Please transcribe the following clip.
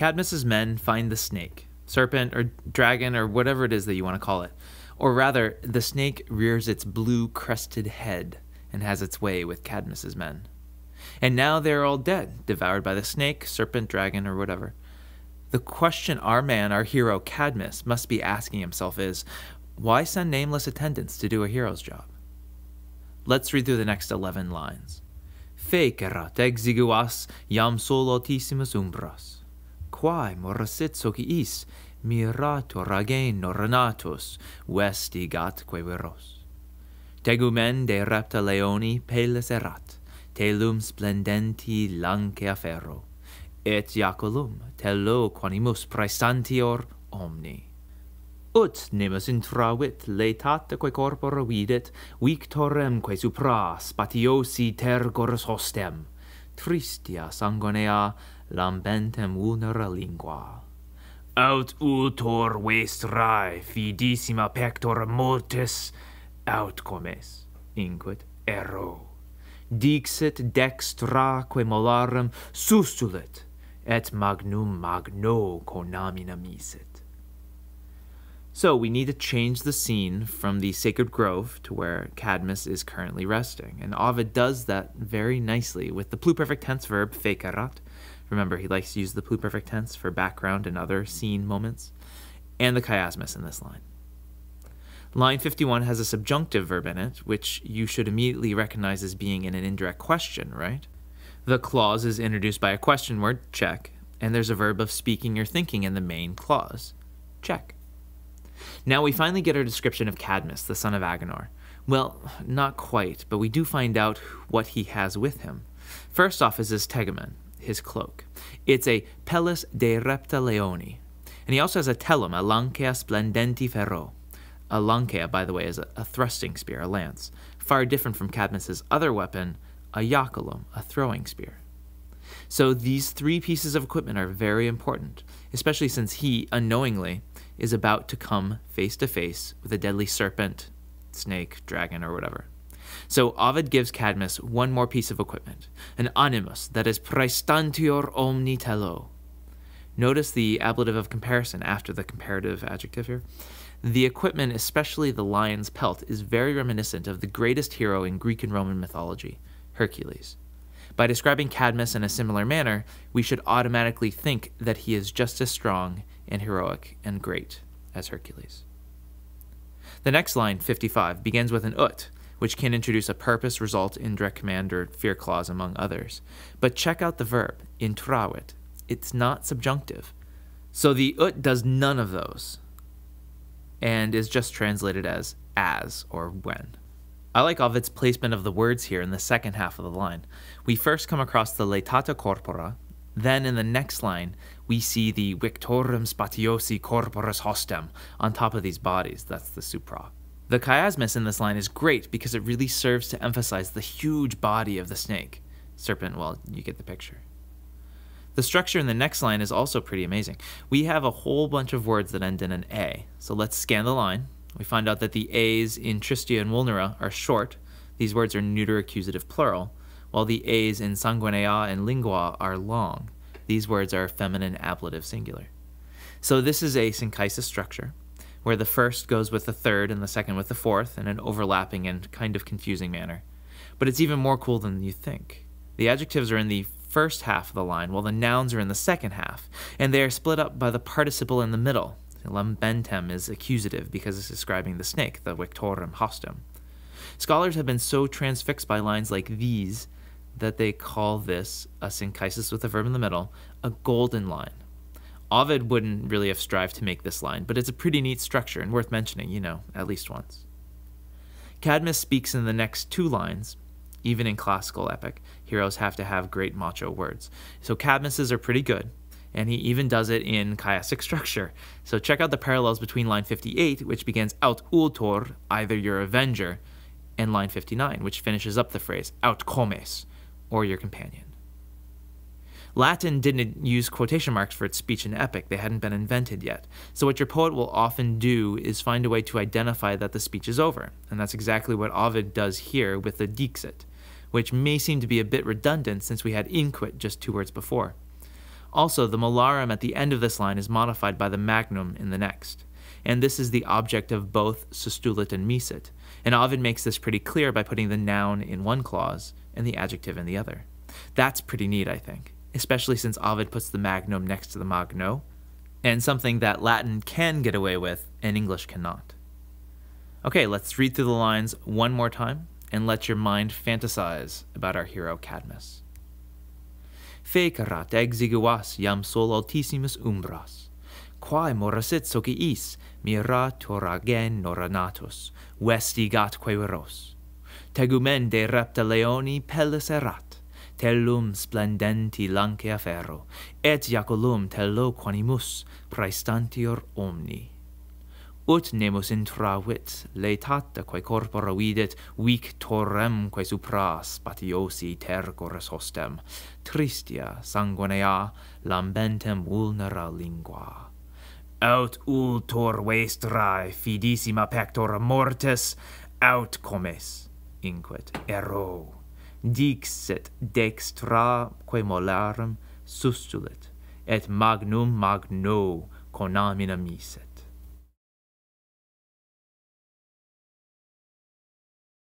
Cadmus's men find the snake, serpent or dragon or whatever it is that you want to call it. Or rather, the snake rears its blue-crested head and has its way with Cadmus's men. And now they're all dead, devoured by the snake, serpent, dragon, or whatever. The question our hero Cadmus, must be asking himself is, why send nameless attendants to do a hero's job? Let's read through the next 11 lines. Fecerat exiguas iam solotissimus umbras, quae morasit sociis mirator agen renatus vestigatque viros. Tegumen de repta leoni peles erat, telum splendenti lancea ferro, et iaculum tello quanimus praestantior omni. Ut nemus intravit laetateque corpora videt, victoremque supra spatiosi tergoris hostem, tristia sanguinea lambentem vulnera lingua. Aut ultor vestrae fidissima pector mortis, aut comes, inquit ero. Dixit dextraque molarem sustulit, et magnum magno conamina misit. So we need to change the scene from the sacred grove to where Cadmus is currently resting. And Ovid does that very nicely with the pluperfect tense verb fecerat. Remember, he likes to use the pluperfect tense for background and other scene moments. And the chiasmus in this line. Line 51 has a subjunctive verb in it, which you should immediately recognize as being in an indirect question, right? The clause is introduced by a question word, check, and there's a verb of speaking or thinking in the main clause, check. Now we finally get our description of Cadmus, the son of Agenor. Well, not quite, but we do find out what he has with him. First off is his tegumen, his cloak. It's a pellis de repta leoni. And he also has a tellum, a lancea splendenti ferro. A lancea, by the way, is a thrusting spear, a lance, far different from Cadmus's other weapon, a iaculum, a throwing spear. So these three pieces of equipment are very important, especially since he, unknowingly, is about to come face to face with a deadly serpent, snake, dragon, or whatever. So Ovid gives Cadmus one more piece of equipment, an animus that is praestantior omni tello. Notice the ablative of comparison after the comparative adjective here. The equipment, especially the lion's pelt, is very reminiscent of the greatest hero in Greek and Roman mythology, Hercules. By describing Cadmus in a similar manner, we should automatically think that he is just as strong and heroic and great as Hercules. The next line, 55, begins with an ut, which can introduce a purpose, result, indirect command, or fear clause, among others. But check out the verb, intravit. It's not subjunctive. So the ut does none of those and is just translated as or when. I like Ovid's placement of the words here in the second half of the line. We first come across the laetata corpora, then in the next line, we see the victorem spatiosi corporis hostem on top of these bodies. That's the supra. The chiasmus in this line is great because it really serves to emphasize the huge body of the snake. Serpent, well, you get the picture. The structure in the next line is also pretty amazing. We have a whole bunch of words that end in an A. So let's scan the line. We find out that the A's in Tristia and Vulnera are short. These words are neuter accusative plural, while the A's in sanguinea and lingua are long. These words are feminine ablative singular. So this is a synchisis structure, where the first goes with the third and the second with the fourth in an overlapping and kind of confusing manner. But it's even more cool than you think. The adjectives are in the first half of the line, while the nouns are in the second half, and they are split up by the participle in the middle. Lambentem is accusative because it's describing the snake, the victorem hostem. Scholars have been so transfixed by lines like these that they call this, a synchisis with a verb in the middle, a golden line. Ovid wouldn't really have strived to make this line, but it's a pretty neat structure and worth mentioning, at least once. Cadmus speaks in the next two lines. Even in classical epic, heroes have to have great macho words. So Cadmus's are pretty good, and he even does it in chiastic structure. So check out the parallels between line 58, which begins aut ultor, either your avenger, and line 59, which finishes up the phrase aut comes, or your companion. Latin didn't use quotation marks for its speech in epic. They hadn't been invented yet. So what your poet will often do is find a way to identify that the speech is over. And that's exactly what Ovid does here with the dixit, which may seem to be a bit redundant since we had inquit just 2 words before. Also, the molarum at the end of this line is modified by the magnum in the next, and this is the object of both sustulit and misit, and Ovid makes this pretty clear by putting the noun in one clause and the adjective in the other. That's pretty neat, I think, especially since Ovid puts the magnum next to the magno, and something that Latin can get away with and English cannot. Okay, let's read through the lines one more time and let your mind fantasize about our hero Cadmus. Fecerat exiguas jam sol altissimus umbras, quae morasit sociis mira toragen noranatus, vestigatque veros. Tegumen de repta leoni pellis erat, tellum splendenti lancea ferro, et jaculum tello quanimus praestantior omni. Ut nemus intravit laetataque corpora vidit victoremque supras patiosi tergores hostem, tristia sanguinea lambentem vulnera lingua. Aut ultor vestrae fidissima pectora mortis, aut comes, inquit ero, dixit dextraque molarem sustulit, et magnum magno conamina misit.